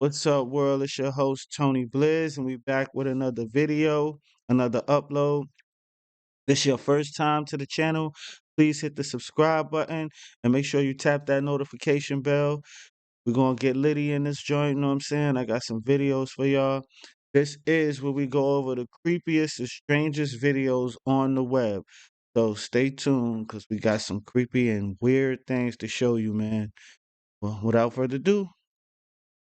What's up, world? It's your host, Tony Blizz, and we back with another video, another upload. This your first time to the channel, please hit the subscribe button and make sure you tap that notification bell. We're going to get litty in this joint, you know what I'm saying? I got some videos for y'all. This is where we go over the creepiest and strangest videos on the web. So stay tuned because we got some creepy and weird things to show you, man. Well, without further ado,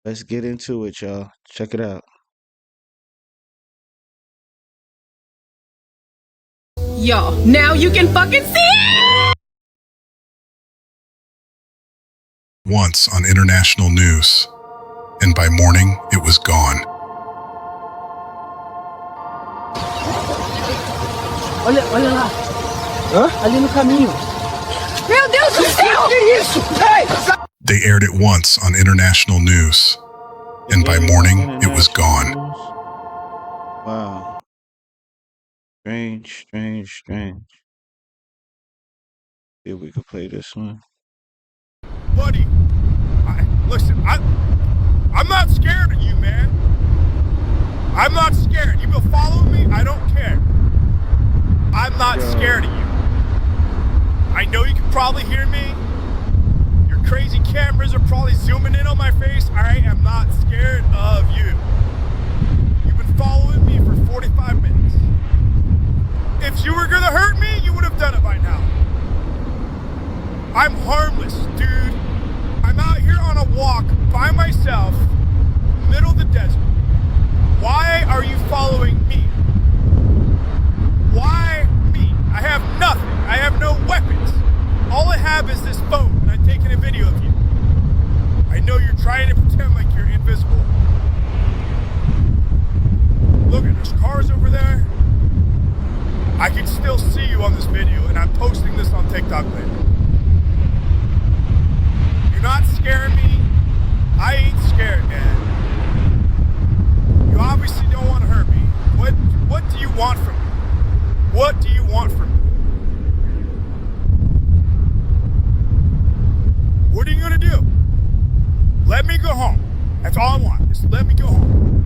let's get into it, y'all. Check it out. Y'all, now you can fucking see it! Once on international news, and by morning it was gone. Olha lá. Hã? Ali no caminho. Meu Deus do céu! Que isso? Hey! They aired it once on international news, and by morning it was gone. Wow. Strange, strange, strange. See if we can play this one. Buddy, listen, I'm not scared of you, man. I'm not scared. You've been following me? I don't care. I'm not scared of you. I know you can probably hear me. Your crazy cameras are probably zooming in on my face. I am not scared of you. You've been following me for 45 minutes. If you were gonna hurt me, you would have done it by now. I'm harmless, dude. I'm out here on a walk by myself, middle of the desert. Why are you following me? Why me? I have nothing. I have no weapons. All I have is this phone, and I'm taking a video of you. I know you're trying to pretend like you're invisible. Look, there's cars over there. I can still see you on this video, and I'm posting this on TikTok later. You're not scaring me. I ain't scared, man. You obviously don't want to hurt me. What do you want from me? What do you want from me? What are you gonna do? Let me go home. That's all I want. Just let me go home.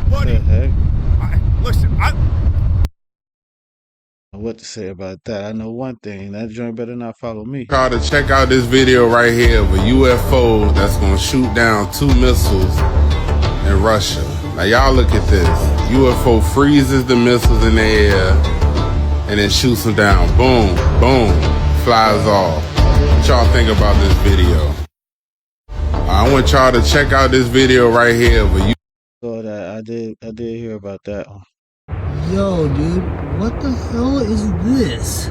What Buddy, the heck? listen, What to say about that? I know one thing. That joint better not follow me. Y'all to check out this video right here of a UFO that's gonna shoot down 2 missiles in Russia. Now y'all look at this. UFO freezes the missiles in the air and then shoots them down. Boom, boom, flies off. What y'all think about this video? I want y'all to check out this video right here of a Saw that. I did hear about that one. Yo, dude, what the hell is this?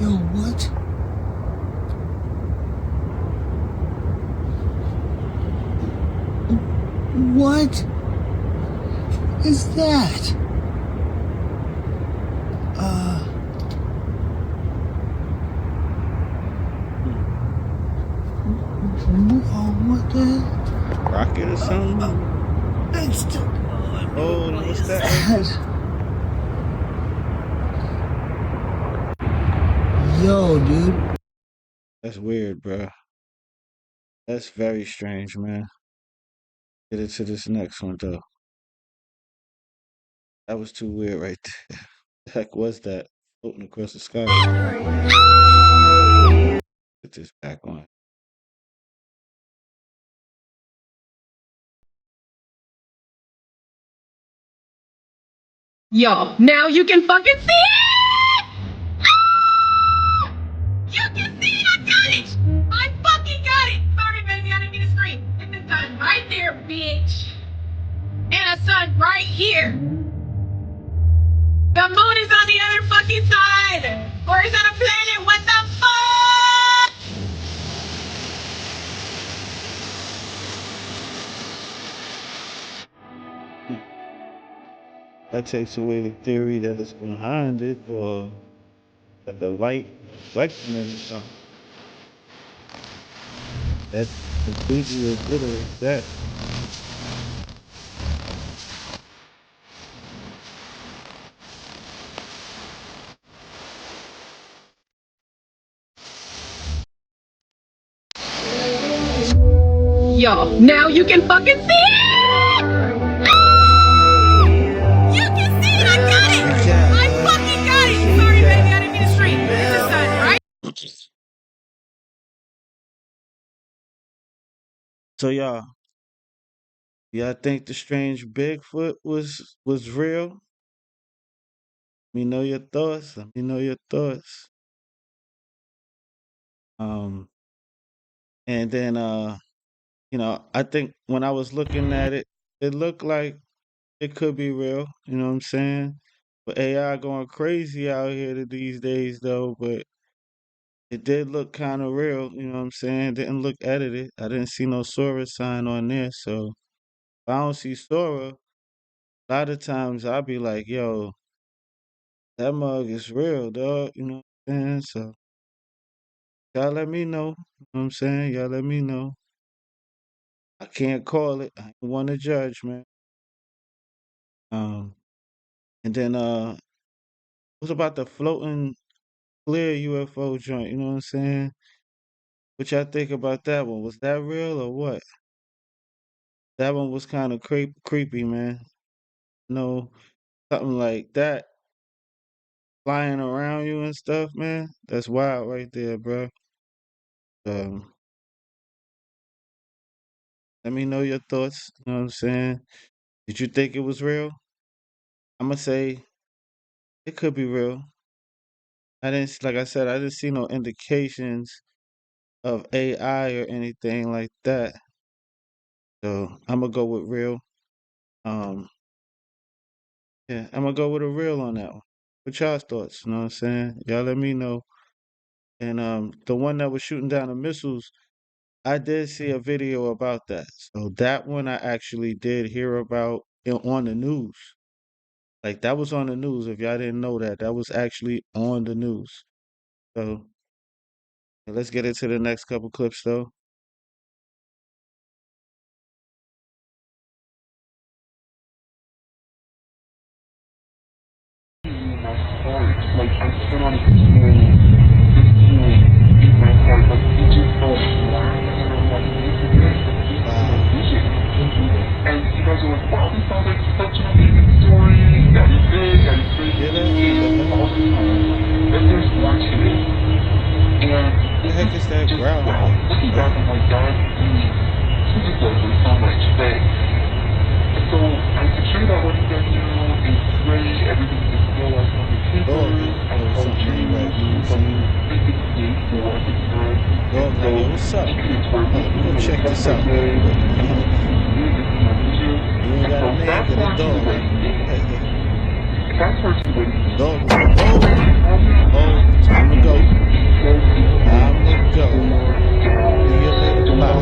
Yo, what? What is that? What the hell? Rocket or something? It's still Oh, what's that? Yo, dude. That's weird, bro. That's very strange, man. Get into this next one, though. That was too weird right there. The heck was that? Floating across the sky. Put this back on. Y'all, now you can fucking see it! Ah! You can see it! I got it! I fucking got it! Sorry, baby, I didn't mean to scream. It's the sun right there, bitch. And a sun right here. The moon is on the other fucking side. Or is that a planet? What the fuck? That takes away the theory that it's behind it, or that the light reflecting it or something. That's completely as good as that. y'all. Now you can fucking see it! You can see it! I got it! I fucking got it! Sorry, baby, I didn't mean to scream. It's the sun, right? So y'all think the strange Bigfoot was real? Let me know your thoughts. Let me know your thoughts. Um, and then I think when I was looking at it, it looked like it could be real. You know what I'm saying? But AI going crazy out here these days, though. But it did look kind of real. You know what I'm saying? Didn't look edited. I didn't see no Sora sign on there. So if I don't see Sora, a lot of times I'll be like, yo, that mug is real, dog. You know what I'm saying? So y'all let me know. You know what I'm saying? Y'all let me know. I can't call it. I ain't want to judge, man. Um, and then what about the floating clear UFO joint? You know what I'm saying? What y'all think about that one? Was that real or what? That one was kind of creepy, man. No, something like that flying around you and stuff, man. That's wild right there, bro. Um, let me know your thoughts. You know what I'm saying? Did you think it was real? I'm gonna say it could be real. Like I said, I didn't see no indications of AI or anything like that. So I'm gonna go with real. Um, yeah, I'm gonna go with a real on that one. What y'all's thoughts? You know what I'm saying? Y'all let me know. And the one that was shooting down the missiles, I did see a video about that. So that one I actually did hear about on the news. Like that was on the news. If y'all didn't know that, that was actually on the news. So let's get into the next couple clips though. Like I sit on a stool, this feeling in my heart, like it just felt flat, and I'm like, this is it, this is my Wow. vision. And you guys are like, wow, this sounds like such an amazing story, that is great, Hear that? What the heck? all this time. But there's more to it. And The this heck is is that just, growling wow, like? looking back, I'm like, God, this doesn't so much, but so I secure that wedding venue, it's great, everything is still like on the paper, Dog here. I Oh, called something ain't you, right. You know what I'm from saying? basically for a good time, and Dog so like, yo, what's up? it's worth Oh, it, let me go you know, check text this my out real day, quick. you this is my mission, You ain't and got so a name, fast get a forward to the dog. wedding day, fast forward to the wedding day, Dog was like, oh, oh, obviously, time to go. so Time to go. down, See you later. don't Bye.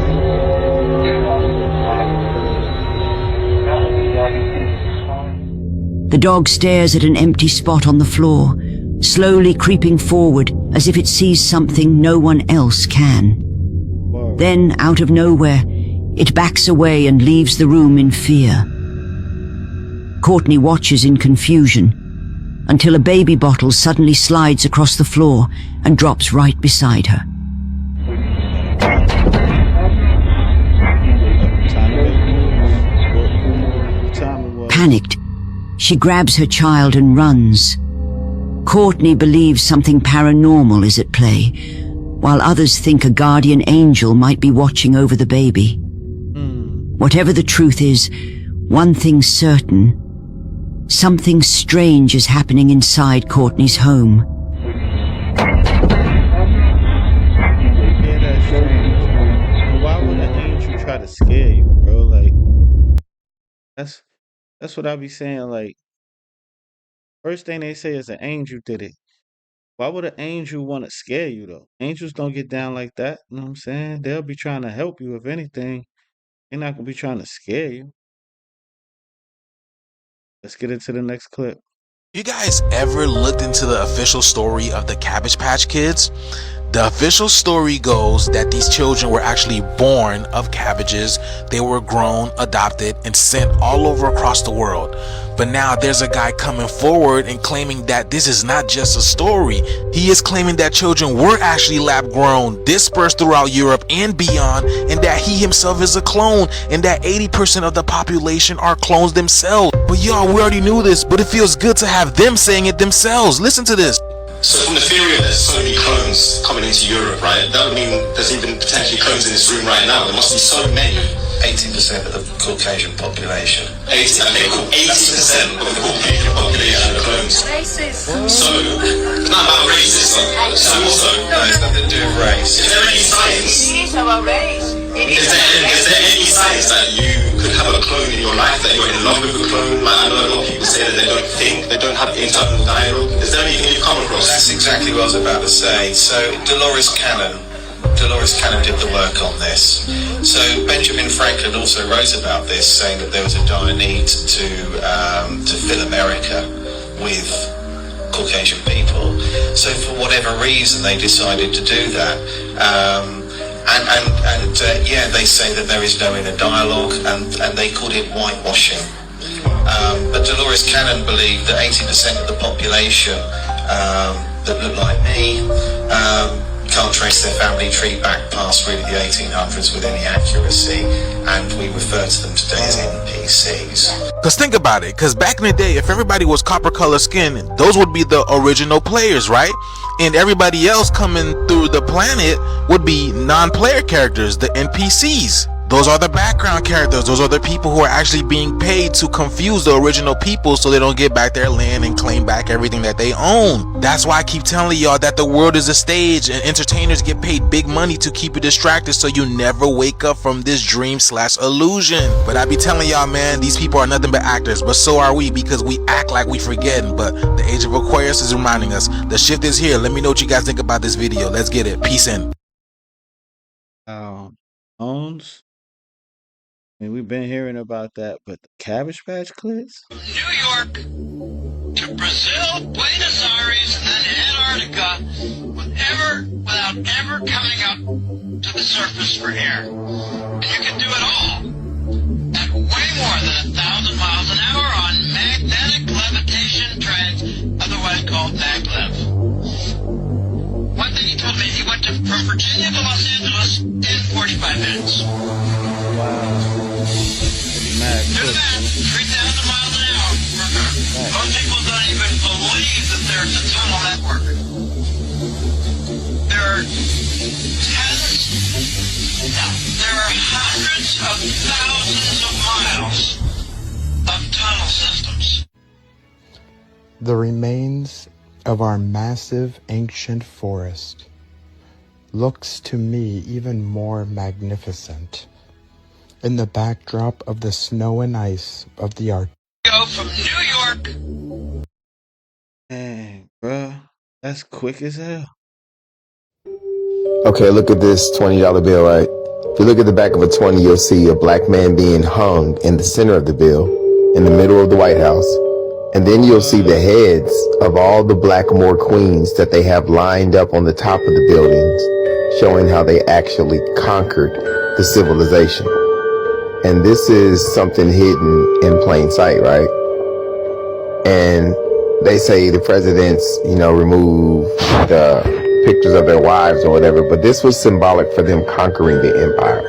not only that, it's time. The dog stares at an empty spot on the floor, slowly creeping forward as if it sees something no one else can. Word. Then, out of nowhere, it backs away and leaves the room in fear. Courtney watches in confusion until a baby bottle suddenly slides across the floor and drops right beside her. Gotta drop it. Yep, time to make moves. Courtney knew what time it was. Panicked, she grabs her child and runs. Courtney believes something paranormal is at play, while others think a guardian angel might be watching over the baby. Whatever the truth is, one thing's certain: something strange is happening inside Courtney's home. Yeah, that's strange. And why would an angel try to scare you, bro? Like, that's that's what I be saying. Like, first thing they say is an angel did it. Why would an angel want to scare you though? Angels don't get down like that. You know what I'm saying? They'll be trying to help you. If anything, they're not gonna be trying to scare you. Let's get into the next clip. You guys ever looked into the official story of the Cabbage Patch Kids? The official story goes that these children were actually born of cabbages. They were grown, adopted, and sent all over across the world. But now there's a guy coming forward and claiming that this is not just a story. He is claiming that children were actually lab grown, dispersed throughout Europe and beyond, and that he himself is a clone, and that 80% of the population are clones themselves. But y'all, we already knew this, but it feels good to have them saying it themselves. Listen to this. So from the theory that there's so many clones coming into Europe, right, that would mean there's even potentially clones in this room right now. There must be so many. 80% of the Caucasian population. 80% of the Caucasian population are clones. Racist. So, it's not about racism. So also, no, it's nothing to do with race. Is there any science? It is about race. Is there any science that you could have a clone in your life, that you're in love with a clone? Like, I know a lot of people say that they don't think, they don't have internal dialogue. Is there anything you've come across? That's exactly what I was about to say. So Dolores Cannon did the work on this. So Benjamin Franklin also wrote about this, saying that there was a dire need to fill America with Caucasian people. So for whatever reason, they decided to do that. Yeah, they say that there is no inner dialogue, and they called it whitewashing. But Dolores Cannon believed that 80% of the population that look like me can't trace their family tree back past really the 1800s with any accuracy, and we refer to them today as NPCs. Cause think about it, cause back in the day, if everybody was copper color skin, those would be the original players, right? And everybody else coming through the planet would be non-player characters, the NPCs. Those are the background characters. Those are the people who are actually being paid to confuse the original people so they don't get back their land and claim back everything that they own. That's why I keep telling y'all that the world is a stage and entertainers get paid big money to keep you distracted so you never wake up from this dream/illusion. But I be telling y'all, man, these people are nothing but actors, but so are we, because we act like we forgetting. But the age of Aquarius is reminding us the shift is here. Let me know what you guys think about this video. Let's get it. Peace in. Owns. I mean, we've been hearing about that, but the Cabbage Patch Kids? New York to Brazil, Buenos Aires, and then Antarctica without ever coming up to the surface for air. And you can do it all at way more than 1,000 miles an hour on magnetic levitation trains, otherwise called maglev. One thing he told me, he went from Virginia to Los Angeles in 45 minutes. Wow. Mad Do quick, that, 3,000 miles an hour. Most people don't even believe that there's a tunnel network. There are hundreds of thousands of miles of tunnel systems. The remains of our massive ancient forest looks to me even more magnificent in the backdrop of the snow and ice of the Arctic. Go from New York. Dang, bruh. That's quick as hell. Okay, look at this $20 bill, right? If you look at the back of a 20, you'll see a black man being hung in the center of the bill, in the middle of the White House. And then you'll see the heads of all the Blackmore queens that they have lined up on the top of the buildings, showing how they actually conquered the civilization. And this is something hidden in plain sight, right? And they say the presidents, remove the pictures of their wives or whatever, but this was symbolic for them conquering the empire.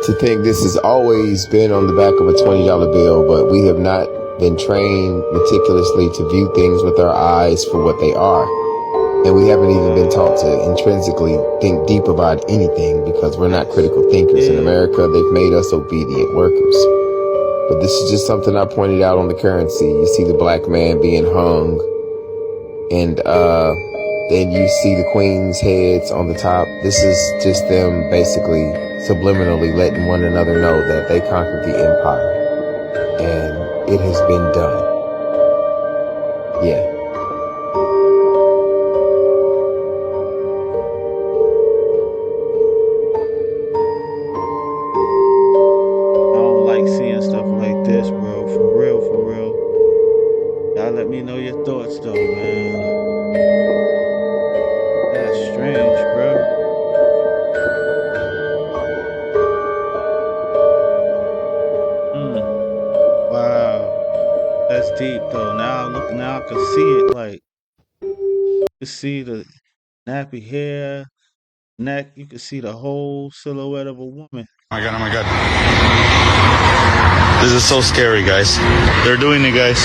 To think this has always been on the back of a $20 bill, but we have not been trained meticulously to view things with our eyes for what they are. And we haven't even been taught to intrinsically think deep about anything because we're not critical thinkers. In America, they've made us obedient workers. But this is just something I pointed out on the currency. You see the black man being hung, and then you see the queen's heads on the top. This is just them basically subliminally letting one another know that they conquered the empire. And it has been done. Yeah. I don't like seeing stuff like this, bro. For real, for real. Y'all let me know your thoughts, though, man. That's strange. deep though. Now I can see it. Like you can see the nappy hair, neck. You can see the whole silhouette of a woman. Oh my god. This is so scary, guys. They're doing it, guys.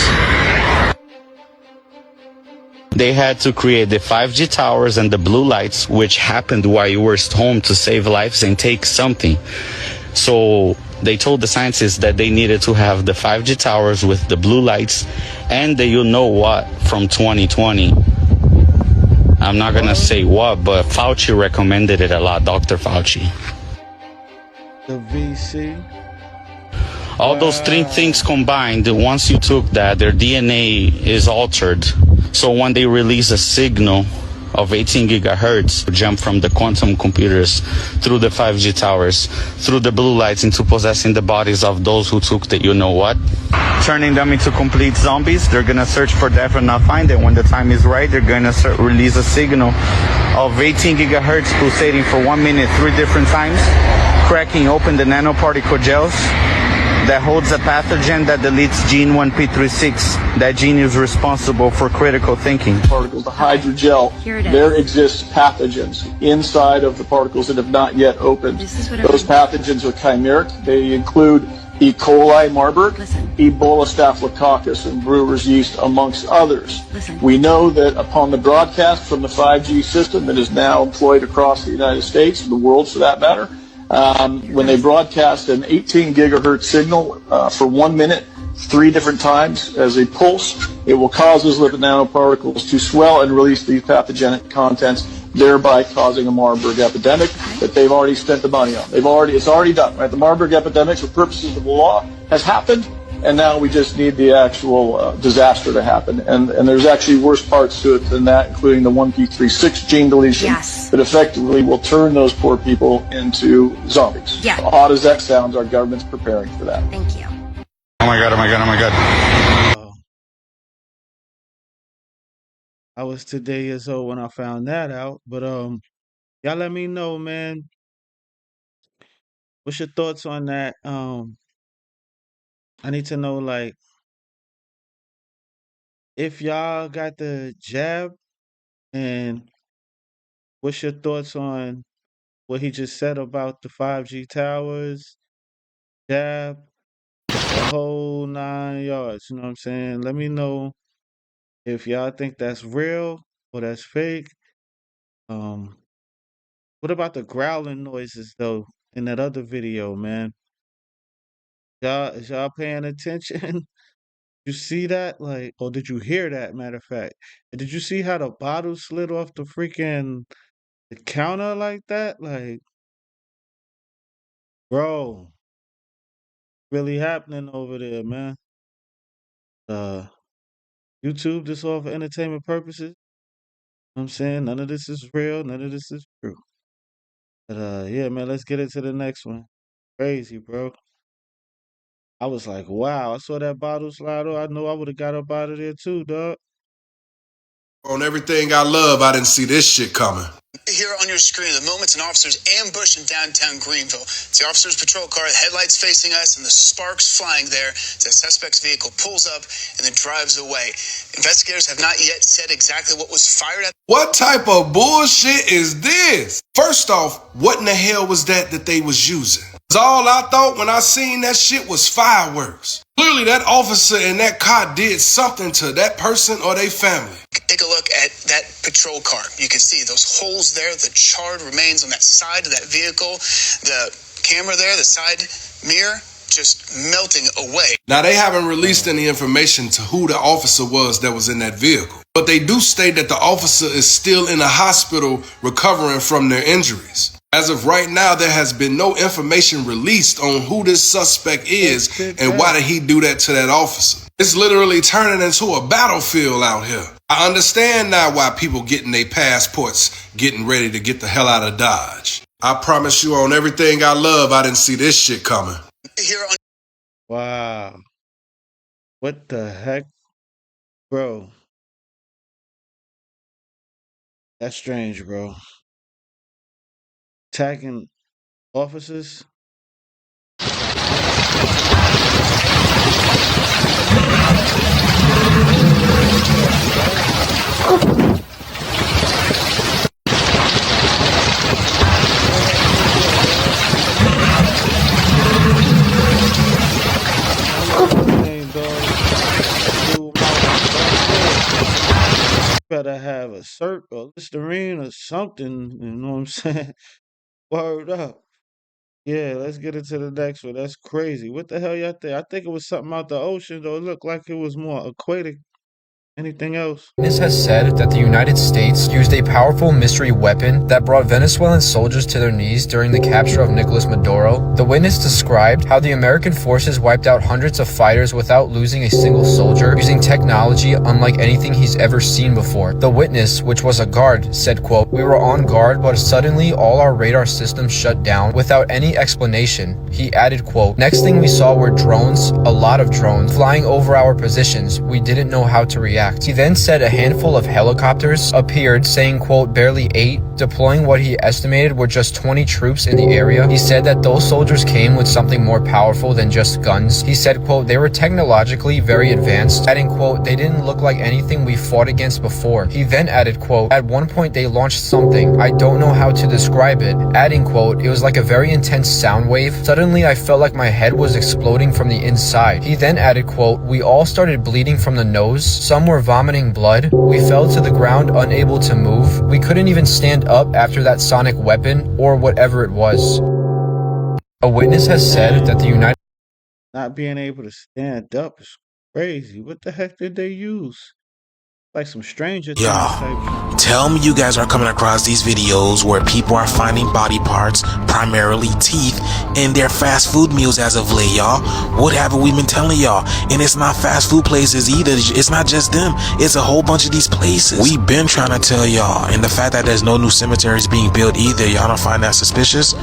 They had to create the 5G towers and the blue lights, which happened while you were home to save lives and take something. So they told the scientists that they needed to have the 5G towers with the blue lights and the you know what from 2020. I'm not going to say what, but Fauci recommended it a lot, Dr. Fauci. The VC. All those three things combined, once you took that, their DNA is altered. So when they release a signal of 18 gigahertz, jump from the quantum computers through the 5G towers, through the blue lights into possessing the bodies of those who took the you know what, turning them into complete zombies. They're going to search for death and not find it. When the time is right, they're going to release a signal of 18 gigahertz pulsating for 1 minute 3 different times, cracking open the nanoparticle gels that holds a pathogen that deletes gene 1p36. That gene is responsible for critical thinking. Particles, the hydrogel, there exists pathogens inside of the particles that have not yet opened. Those pathogens are chimeric. They include E. coli, Marburg, Ebola staphylococcus, and brewer's yeast, amongst others. We know that upon the broadcast from the 5G system that is now employed across the United States, and the world for that matter, when they broadcast an 18 gigahertz signal for 1 minute, 3 different times as a pulse, it will cause those lipid nanoparticles to swell and release these pathogenic contents, thereby causing a Marburg epidemic that they've already spent the money on. It's already done, right? The Marburg epidemic, for purposes of the law, has happened, and now we just need the actual disaster to happen. And there's actually worse parts to it than that, including the 1p36 gene deletion that effectively will turn those poor people into zombies. Yeah. Odd as that sounds, our government's preparing for that. Thank you. Oh my god. I was today years old when I found that out. But y'all let me know, man. What's your thoughts on that? I need to know, like, if y'all got the jab, and what's your thoughts on what he just said about the 5G towers, jab, the whole 9 yards. You know what I'm saying? Let me know if y'all think that's real or that's fake. What about the growling noises though in that other video, man? Is y'all paying attention? You see that? Like, or did you hear that? Matter of fact, and did you see how the bottle slid off the counter like that? Like, bro, really happening over there, man. Uh, YouTube this all for entertainment purposes. Know what I'm saying, none of this is real. None of this is true. But yeah, man, let's get into the next one. Crazy, bro. I was like, wow, I saw that bottle slide off. I know I would have got up out of there too, dog. On everything I love, I didn't see this shit coming. Here on your screen, the moments an officer's ambush in downtown Greenville. It's the officer's patrol car, the headlights facing us, and the sparks flying there as the suspect's vehicle pulls up and then drives away. Investigators have not yet said exactly what was fired at. What type of bullshit is this? First off, what in the hell was that they was using? 'Cause all I thought when I seen that shit was fireworks. Clearly that officer in that car did something to that person or their family. Take a look at that patrol car. You can see those holes there, the charred remains on that side of that vehicle, the camera there, the side mirror, just melting away. Now, they haven't released any information to who the officer was that was in that vehicle, but they do state that the officer is still in a hospital recovering from their injuries. As of right now, there has been no information released on who this suspect is and why did he do that to that officer. It's literally turning into a battlefield out here. I understand now why people getting their passports, getting ready to get the hell out of Dodge. I promise you on everything I love, I didn't see this shit coming. Wow. What the heck? Bro. That's strange, bro. Attacking officers? Better have a circle, Listerine or something, you know what I'm saying? Word up. Yeah, let's get into the next one. That's crazy. What the hell y'all think? I think it was something out the ocean, though. It looked like it was more aquatic. Anything else? Witness has said that the United States used a powerful mystery weapon that brought Venezuelan soldiers to their knees during the capture of Nicolas Maduro. The witness described how the American forces wiped out hundreds of fighters without losing a single soldier, using technology unlike anything he's ever seen before. The witness, which was a guard, said, quote, "We were on guard, but suddenly all our radar systems shut down without any explanation." He added, quote, "Next thing we saw were drones, a lot of drones, flying over our positions. We didn't know how to react." He then said a handful of helicopters appeared, saying, quote, "barely 8, deploying what he estimated were just 20 troops in the area." He said that those soldiers came with something more powerful than just guns. He said, quote, "They were technologically very advanced," adding, quote, "They didn't look like anything we fought against before." He then added, quote, "At one point they launched something, I don't know how to describe it," adding, quote, "It was like a very intense sound wave. Suddenly I felt like my head was exploding from the inside." He then added, quote, "We all started bleeding from the nose. Some were vomiting blood. We fell to the ground unable to move. We couldn't even stand up after that sonic weapon or whatever it was." A witness has said that the United Not being able to stand up is crazy. What the heck did they use? Like some Stranger Things type shit. Tell me you guys are coming across these videos where people are finding body parts, primarily teeth, in their fast food meals as of late, y'all. What haven't we been telling y'all? And it's not fast food places either. It's not just them. It's a whole bunch of these places. We've been trying to tell y'all. And the fact that there's no new cemeteries being built either, y'all don't find that suspicious?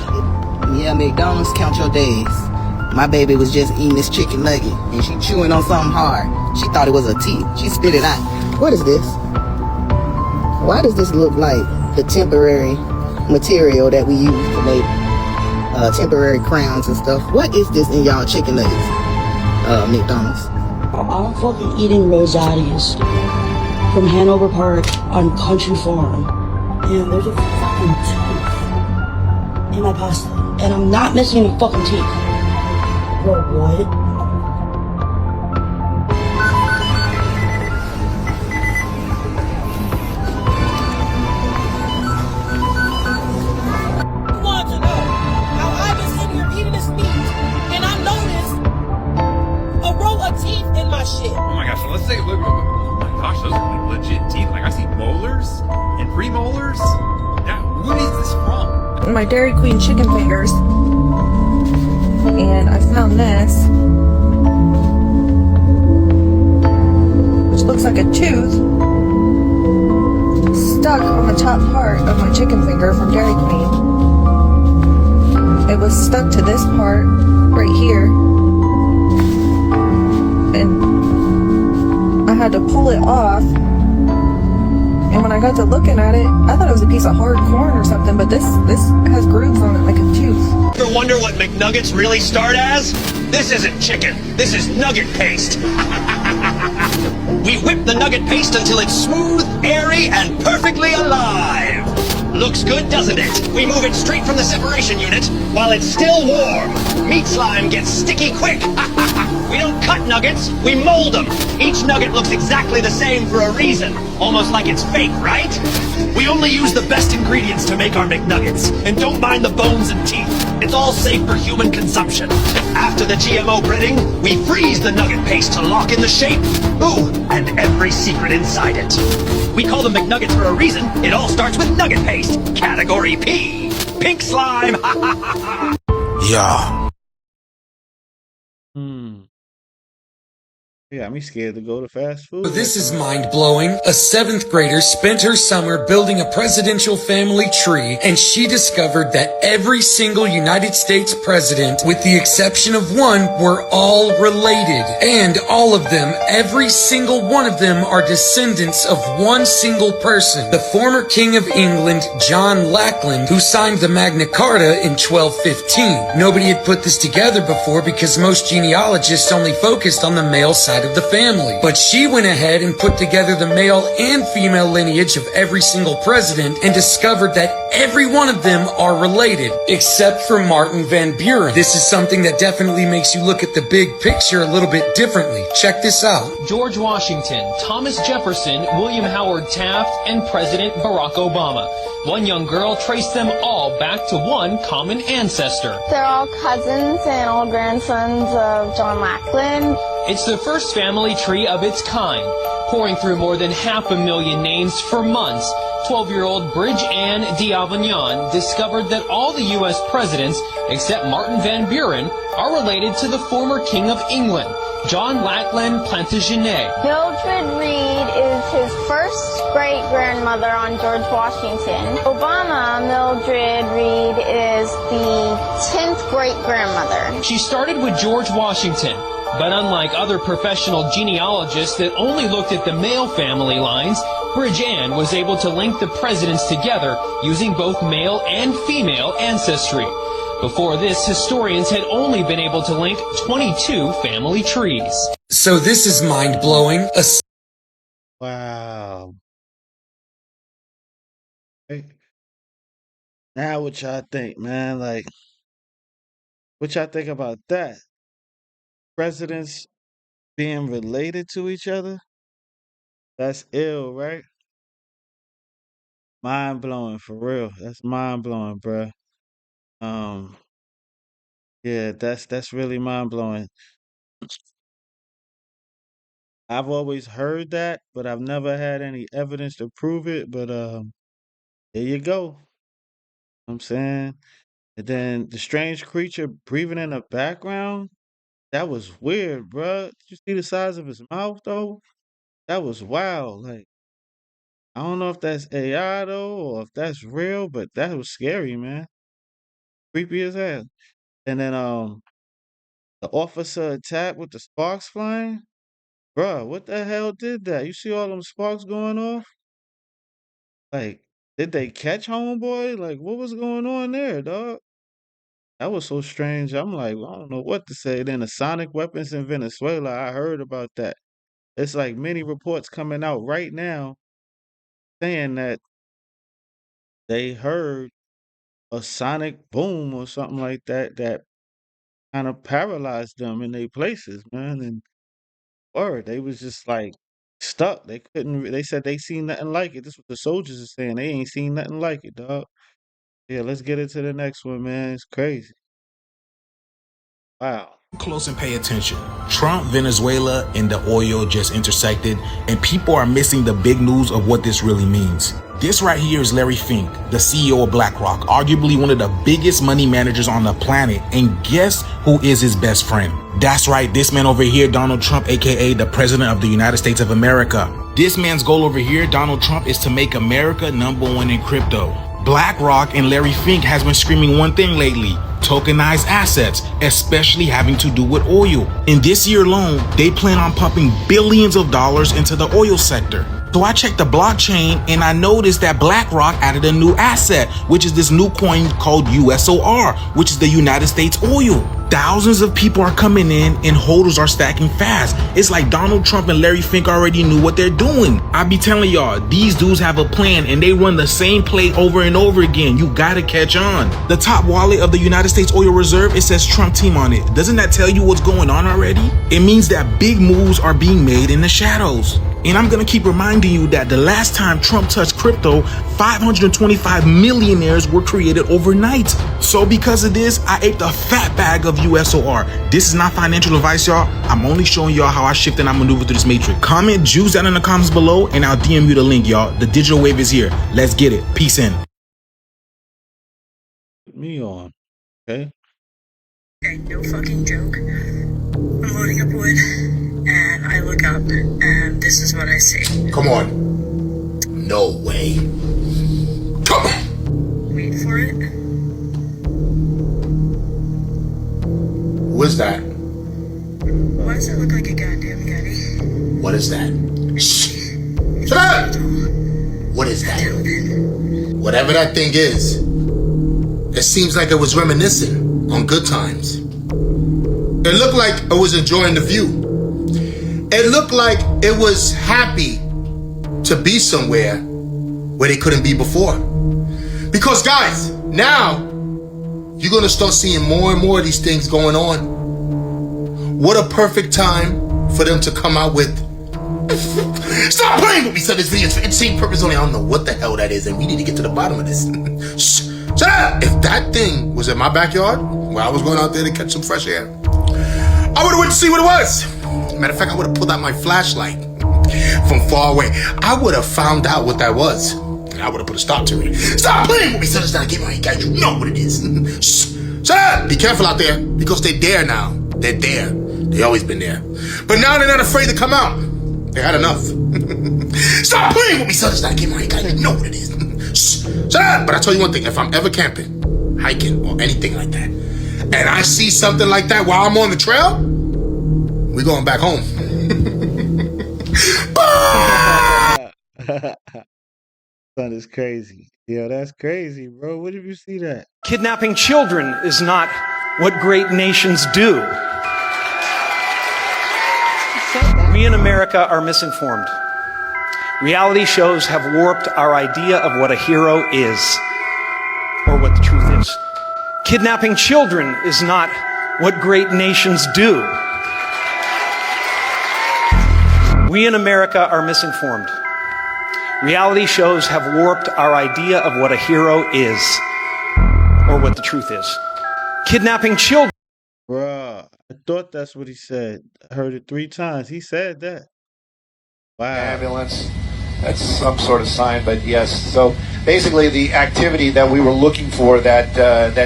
Yeah, McDonald's, count your days. My baby was just eating this chicken nugget and she chewing on something hard. She thought it was her teeth. She spit it out. What is this? Why does this look like the temporary material that we use to make temporary crowns and stuff? What is this in y'all chicken nuggets, McDonald's? I'm fucking eating Rosati's from Hanover Park on Country Farm. And there's a fucking tooth in my pasta. And I'm not missing any fucking teeth. Bro, what? Shit. Oh my gosh, so let's say, look, oh my gosh, those are like legit teeth. Like I see molars and premolars. Yeah, what is this from? My Dairy Queen chicken fingers. And I found this, which looks like a tooth stuck on the top part of my chicken finger from Dairy Queen. It was stuck to this part right here. And I had to pull it off, and when I got to looking at it, I thought it was a piece of hard corn or something, but this has grooves on it like a tooth. Ever wonder what McNuggets really start as? This isn't chicken, this is nugget paste. We whip the nugget paste until it's smooth, airy, and perfectly alive. Looks good, doesn't it? We move it straight from the separation unit while it's still warm. Meat slime gets sticky quick. We don't cut nuggets, we mold them. Each nugget looks exactly the same for a reason. Almost like it's fake, right? We only use the best ingredients to make our McNuggets, and don't mind the bones and teeth. It's all safe for human consumption. After the GMO breading, we freeze the nugget paste to lock in the shape, ooh, and every secret inside it. We call them McNuggets for a reason. It all starts with nugget paste. Category P. Pink slime. Yeah. Yeah, I'm scared to go to fast food. This is mind-blowing. A 7th grader spent her summer building a presidential family tree, and she discovered that every single United States president, with the exception of one, were all related. And all of them, every single one of them, are descendants of one single person, the former King of England, John Lackland, who signed the Magna Carta in 1215. Nobody had put this together before because most genealogists only focused on the male side side of the family. But she went ahead and put together the male and female lineage of every single president and discovered that every one of them are related, except for Martin Van Buren. This is something that definitely makes you look at the big picture a little bit differently. Check this out. George Washington, Thomas Jefferson, William Howard Taft, and President Barack Obama. One young girl traced them all back to one common ancestor. They're all cousins and all grandsons of John Lackland. It's the first family tree of its kind, pouring through more than 500,000 names for months. 12-year-old Bridge Ann d'Avignon discovered that all the U.S. presidents, except Martin Van Buren, are related to the former King of England, John Lackland Plantagenet. Mildred Reed is his first great-grandmother on George Washington. Obama, Mildred Reed, is the 10th great-grandmother. She started with George Washington, but unlike other professional genealogists that only looked at the male family lines, Bridge Ann was able to link the presidents together using both male and female ancestry. Before this, historians had only been able to link 22 family trees. So this is mind-blowing. Wow. Hey, now what y'all think, man? Like, what y'all think about that? Presidents being related to each other? That's ill, right? Mind blowing for real. That's mind blowing, bruh. Um, yeah, that's really mind blowing. I've always heard that, but I've never had any evidence to prove it. But there you go. I'm saying. And then the strange creature breathing in the background, that was weird, bruh. Did you see the size of his mouth though? That was wild. Like, I don't know if that's AI though, or if that's real, but that was scary, man. Creepy as hell. And then the officer attacked with the sparks flying. Bruh, what the hell did that? You see all them sparks going off? Like, did they catch homeboy? Like, what was going on there, dog? That was so strange. I'm like, I don't know what to say. Then the sonic weapons in Venezuela, I heard about that. It's like many reports coming out right now saying that they heard a sonic boom or something like that that kind of paralyzed them in their places, man. And word, they was just like stuck. They couldn't. They said they seen nothing like it. This is what the soldiers are saying. They ain't seen nothing like it, dog. Yeah, let's get into the next one, man. It's crazy. Wow. Close and pay attention. Trump, Venezuela, and the oil just intersected, and people are missing the big news of what this really means. This right here is Larry Fink, the CEO of BlackRock, arguably one of the biggest money managers on the planet, and guess who is his best friend? That's right, this man over here, Donald Trump, aka the President of the United States of America. This man's goal over here, Donald Trump, is to make America #1 in crypto. BlackRock and Larry Fink has been screaming one thing lately: tokenized assets, especially having to do with oil. In this year alone, they plan on pumping billions of dollars into the oil sector. So I checked the blockchain and I noticed that BlackRock added a new asset, which is this new coin called USOR, which is the United States Oil. Thousands of people are coming in and holders are stacking fast. It's like Donald Trump and Larry Fink already knew what they're doing. I be telling y'all, these dudes have a plan and they run the same play over and over again. You gotta catch on. The top wallet of the United States Oil Reserve, it says Trump team on it. Doesn't that tell you what's going on already? It means that big moves are being made in the shadows. And I'm gonna keep reminding you that the last time Trump touched crypto, 525 millionaires were created overnight. So because of this, I aped a fat bag of USOR. This is not financial advice, y'all. I'm only showing y'all how I shift and I maneuver through this matrix. Comment Jews down in the comments below and I'll DM you the link, y'all. The digital wave is here. Let's get it. Peace in. Put me on, okay? Okay, no fucking joke. I'm loading up wood, and I look up, and this is what I see. Come on. No way. Come on. Wait for it. Who is that? Why does it look like a goddamn Yeti? What is that? Shh. Shut up! What is that? Whatever that thing is, it seems like it was reminiscing on good times. It looked like I was enjoying the view. It looked like it was happy to be somewhere where they couldn't be before. Because guys, now you're gonna start seeing more and more of these things going on. What a perfect time for them to come out with stop playing with me, son. This video is for insane purpose only. I don't know what the hell that is, and we need to get to the bottom of this. Shut up! If that thing was in my backyard, where I was going out there to catch some fresh air, I would've went to see what it was. Matter of fact, I would've pulled out my flashlight from far away. I would've found out what that was. I would've put a stop to it. Stop playing with me, son. It's not a game. I ain't got you. Know what it is. Shut up! Be careful out there, because they're there now. They're there. They always been there. But now they're not afraid to come out. They had enough. Stop playing with me, son. It's not a game. I ain't got you. Know what it is. Shut up! But I tell you one thing. If I'm ever camping, hiking, or anything like that, and I see something like that while I'm on the trail, we're going back home. Son is crazy. Yo, that's crazy, bro. Where did you see that? Kidnapping children is not what great nations do. We in America are misinformed. Reality shows have warped our idea of what a hero is, or what the truth is. Kidnapping children is not what great nations do. We in America are misinformed. Reality shows have warped our idea of what a hero is, or what the truth is. Kidnapping children. Bruh, I thought that's what he said. I heard it 3 times. He said that. Wow. Ambulance. That's some sort of sign, but yes. So basically, the activity that we were looking for, that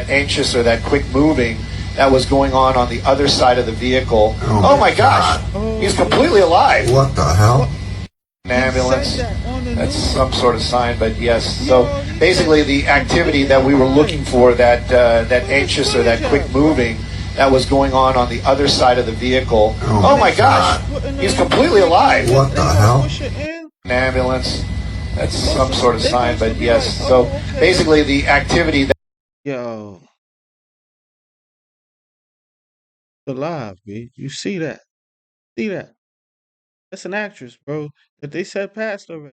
anxious or that quick moving, that was going on the other side of the vehicle. Oh my gosh, he's completely alive. What the hell? An ambulance. That's some sort of sign, but yes. So basically, the activity that we were looking for, that anxious or that quick moving, that was going on the other side of the vehicle. Oh my gosh, he's completely alive. What the hell? An ambulance. That's some sort of sign, but yes. So basically, the activity that. Yo. Alive, B. You see that? See that? That's an actress, bro. That they said passed already.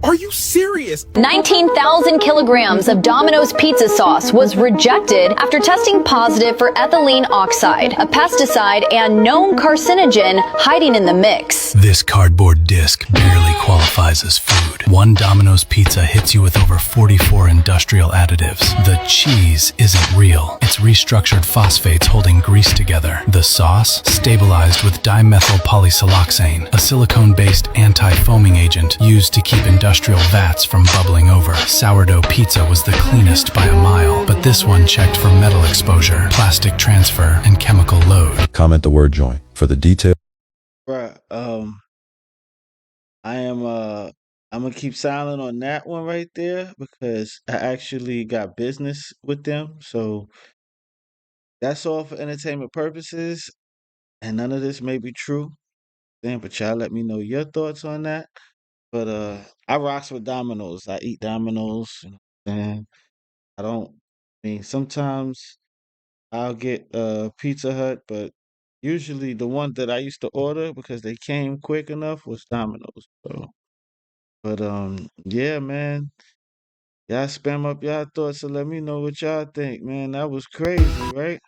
Are you serious? 19,000 kilograms of Domino's pizza sauce was rejected after testing positive for ethylene oxide, a pesticide and known carcinogen hiding in the mix. This cardboard disc barely qualifies as food. One Domino's pizza hits you with over 44 industrial additives. The cheese isn't real. It's restructured phosphates holding grease together. The sauce, stabilized with dimethyl polysiloxane, a silicone-based anti-foaming agent used to keep industrial vats from bubbling over. Sourdough pizza was the cleanest by a mile, but this one checked for metal exposure, plastic transfer, and chemical load. Comment the word joint for the detail. Bruh, I'm gonna keep silent on that one right there because I actually got business with them. So that's all for entertainment purposes, and none of this may be true. Then, but y'all let me know your thoughts on that. But I rocks with Domino's. I eat Domino's, and sometimes I'll get Pizza Hut, but usually the one that I used to order because they came quick enough was Domino's. So, but yeah, man. Y'all spam up y'all thoughts and let me know what y'all think, man. That was crazy, right?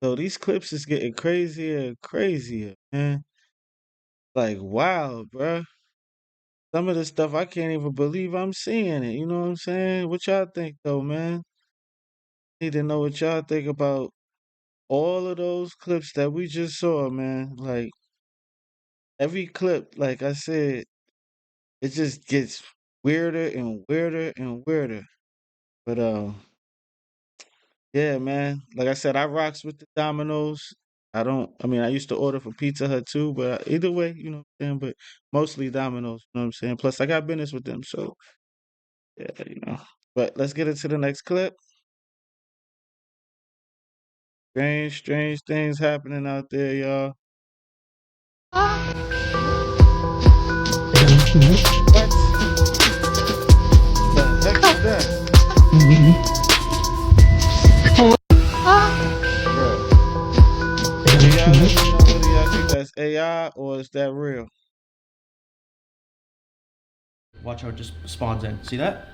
So these clips is getting crazier and crazier, man. Like, wow, bruh. Some of the stuff I can't even believe I'm seeing it. You know what I'm saying? What y'all think though, man? Need to know what y'all think about all of those clips that we just saw, man. Like every clip, like I said, it just gets weirder and weirder and weirder. But yeah, man. Like I said, I rocks with the Domino's. I used to order for Pizza Hut too, but either way, you know what I'm saying? But mostly Domino's, you know what I'm saying? Plus I got business with them, so yeah, you know. But let's get into the next clip. Strange things happening out there, y'all. What? The heck is that? Bro. Did y'all listen or is that real? Watch how it just spawns in. See that?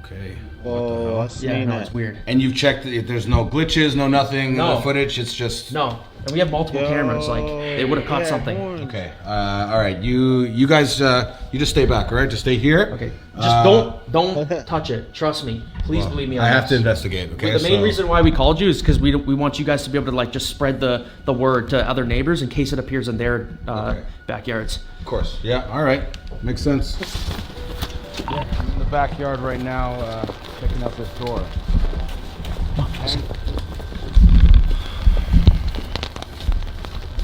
Okay. Oh, I seen Yeah, no, that. it's weird. And you've checked if there's no glitches, no nothing, No. no footage. It's just No, and we have multiple cameras. Like they would have caught yeah, something. horns. okay. All right. You guys, you just stay back. All right, just stay here. Okay, just don't touch it. Trust me. Please believe me on I have this. to investigate. Okay. The main reason why we called you is because we want you guys to be able to like just spread the word to other neighbors in case it appears in their backyards. Of course. Yeah. All right. Makes sense. Yeah, I'm in the backyard right now, checking out this door.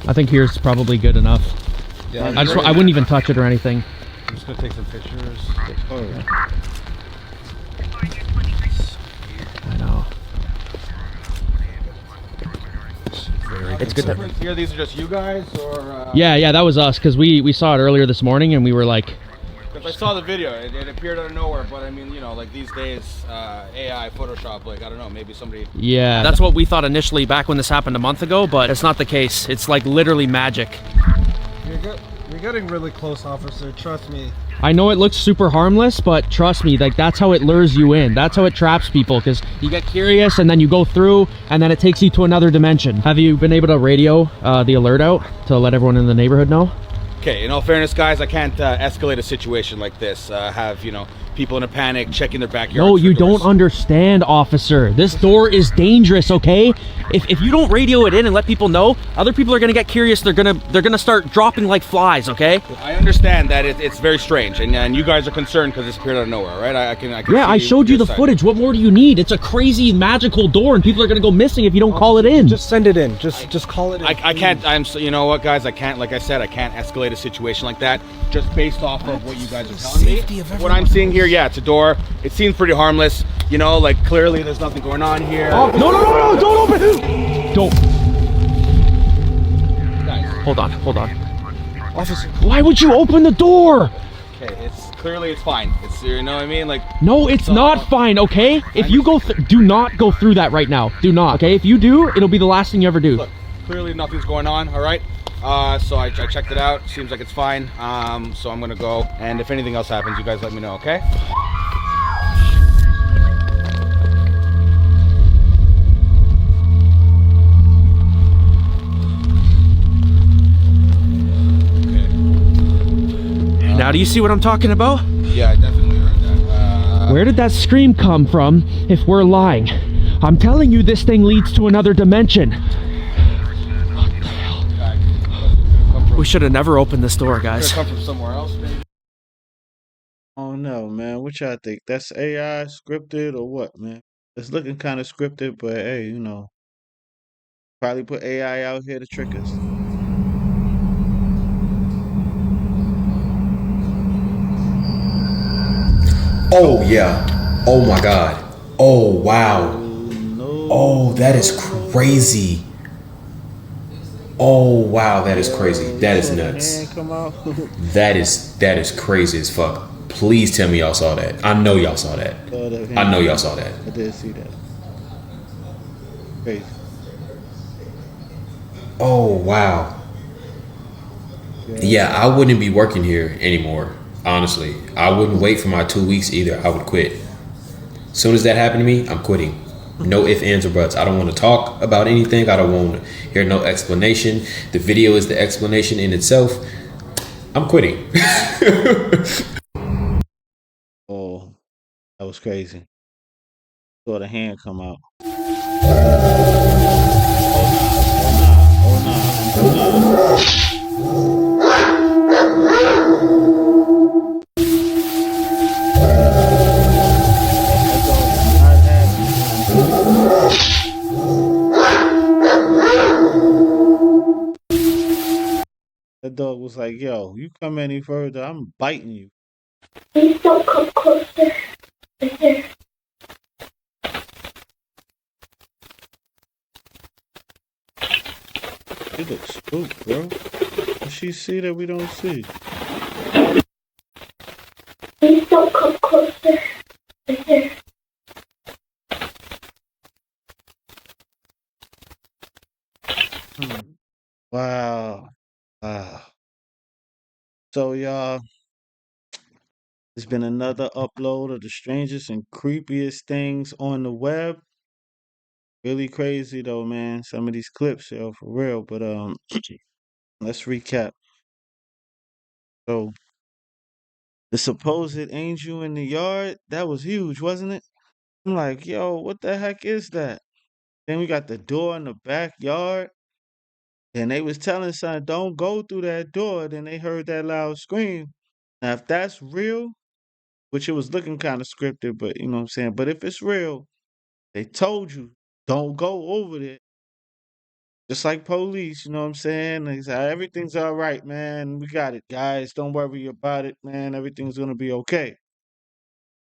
I think here's probably good enough. Yeah, I wouldn't even touch it or anything. I'm just gonna take some pictures. I know. It's good that. Here, these are just you guys, or? Yeah, that was us because we saw it earlier this morning and we were like. Because I saw the video, it appeared out of nowhere. But I mean, you know, like these days, AI, Photoshop, like I don't know, maybe somebody. Yeah, that's what we thought initially back when this happened a month ago, but it's not the case. It's like literally magic. You're getting really close, officer. Trust me. I know it looks super harmless, but trust me, like that's how it lures you in. That's how it traps people, because you get curious and then you go through and then it takes you to another dimension. Have you been able to radio the alert out to let everyone in the neighborhood know? Okay, in all fairness, guys, I can't escalate a situation like this. Have, you know, people in a panic checking their backyard. No, you don't understand, officer. This door is dangerous, okay? If you don't radio it in and let people know, other people are gonna get curious. They're gonna start dropping like flies, okay? I understand that it's very strange, and you guys are concerned because it's appeared out of nowhere, right? I can Yeah, I showed you the footage. What more do you need? It's a crazy magical door, and people are gonna go missing if you don't call it in. Just send it in. Just call it in. I can't. You know what, guys? I can't. Like I said, I can't escalate a situation like that just based off of what you guys are telling me. What I'm seeing here, yeah, it's a door. It seems pretty harmless. You know, like clearly there's nothing going on here. Oh, no! Don't open it! Don't. Guys. Hold on. Officer. Why would you open the door? Okay, it's fine. It's, you know what I mean? Like. No, it's not fine, okay? If you go, do not go through that right now. Do not, okay? If you do, it'll be the last thing you ever do. Look, clearly nothing's going on. All right. So I checked it out. Seems like it's fine. So I'm gonna go. And if anything else happens, you guys let me know, okay? Now do you see what I'm talking about? Yeah, I definitely heard that. Where did that scream come from if we're lying? I'm telling you this thing leads to another dimension. What the hell? We should have never opened this door, guys. Come from somewhere else, maybe. Oh no, man. What y'all think? That's AI scripted or what, man? It's looking kind of scripted, but hey, you know, probably put AI out here to trick us. Oh yeah. Oh my god. Oh wow. Oh, that is crazy. Oh wow, that is crazy. That is nuts. That is crazy as fuck. Please tell me y'all saw that. I know y'all saw that. I know y'all saw that. I did see that. Crazy. Oh wow. Yeah, I wouldn't be working here anymore. Honestly, I wouldn't wait for my 2 weeks either. I would quit. As soon as that happened to me, I'm quitting. No ifs, ands, or buts. I don't want to talk about anything. I don't want to hear no explanation. The video is the explanation in itself. I'm quitting. Oh, that was crazy. Saw the hand come out. That dog was like, yo, you come any further, I'm biting you. Please don't come closer. She looks spooked, bro. What she see that we don't see? Please don't come closer. Wow. Wow. There's been another upload of the strangest and creepiest things on the web. Really crazy though, man. Some of these clips, yo, for real. But let's recap. So the supposed angel in the yard, that was huge, wasn't it? I'm like, yo, what the heck is that? Then we got the door in the backyard. And they was telling son, don't go through that door. Then they heard that loud scream. Now, if that's real, which it was looking kind of scripted, but you know what I'm saying? But if it's real, they told you, don't go over there. Just like police, you know what I'm saying? They say, everything's all right, man. We got it, guys. Don't worry about it, man. Everything's going to be okay.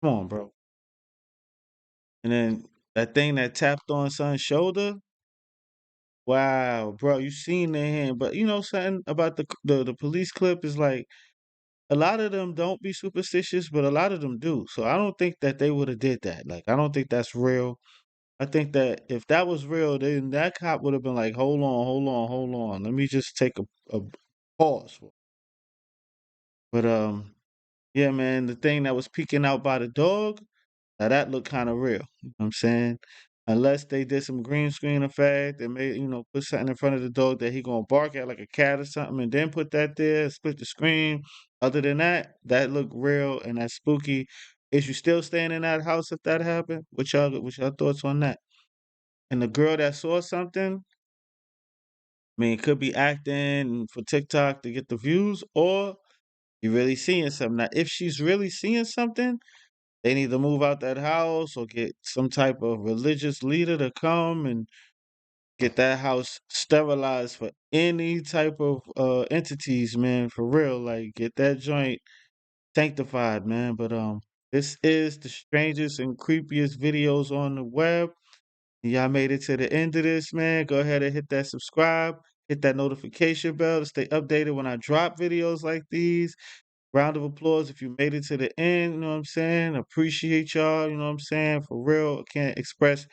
Come on, bro. And then that thing that tapped on son's shoulder, wow, bro, you seen their hand. But you know something about the police clip is like, a lot of them don't be superstitious, but a lot of them do. So I don't think that they would have did that. Like, I don't think that's real. I think that if that was real, then that cop would have been like, hold on, hold on, hold on. Let me just take a pause. But yeah, man, the thing that was peeking out by the dog, now that looked kind of real. You know what I'm saying? Unless they did some green screen effect and made, put something in front of the dog that he gonna bark at like a cat or something, and then put that there, split the screen. Other than that, that looked real and that's spooky. Is you still staying in that house if that happened? What's your thoughts on that? And the girl that saw something, I mean, it could be acting for TikTok to get the views, or you really seeing something. Now, if she's really seeing something, they need to move out that house or get some type of religious leader to come and get that house sterilized for any type of entities, man, for real. Like get that joint sanctified, man. But this is the strangest and creepiest videos on the web. Y'all made it to the end of this, man. Go ahead and hit that subscribe, hit that notification bell to stay updated when I drop videos like these. Round of applause if you made it to the end, you know what I'm saying? Appreciate y'all, you know what I'm saying? For real, I can't express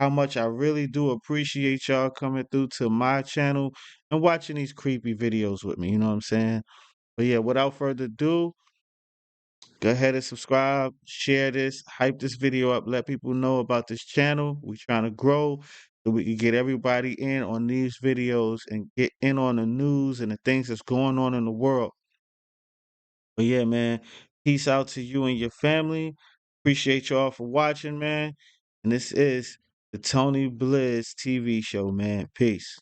how much I really do appreciate y'all coming through to my channel and watching these creepy videos with me, you know what I'm saying? But yeah, without further ado, go ahead and subscribe, share this, hype this video up, let people know about this channel. We're trying to grow so we can get everybody in on these videos and get in on the news and the things that's going on in the world. But yeah, man, peace out to you and your family. Appreciate y'all for watching, man. And this is the Tony Blizz TV show, man. Peace.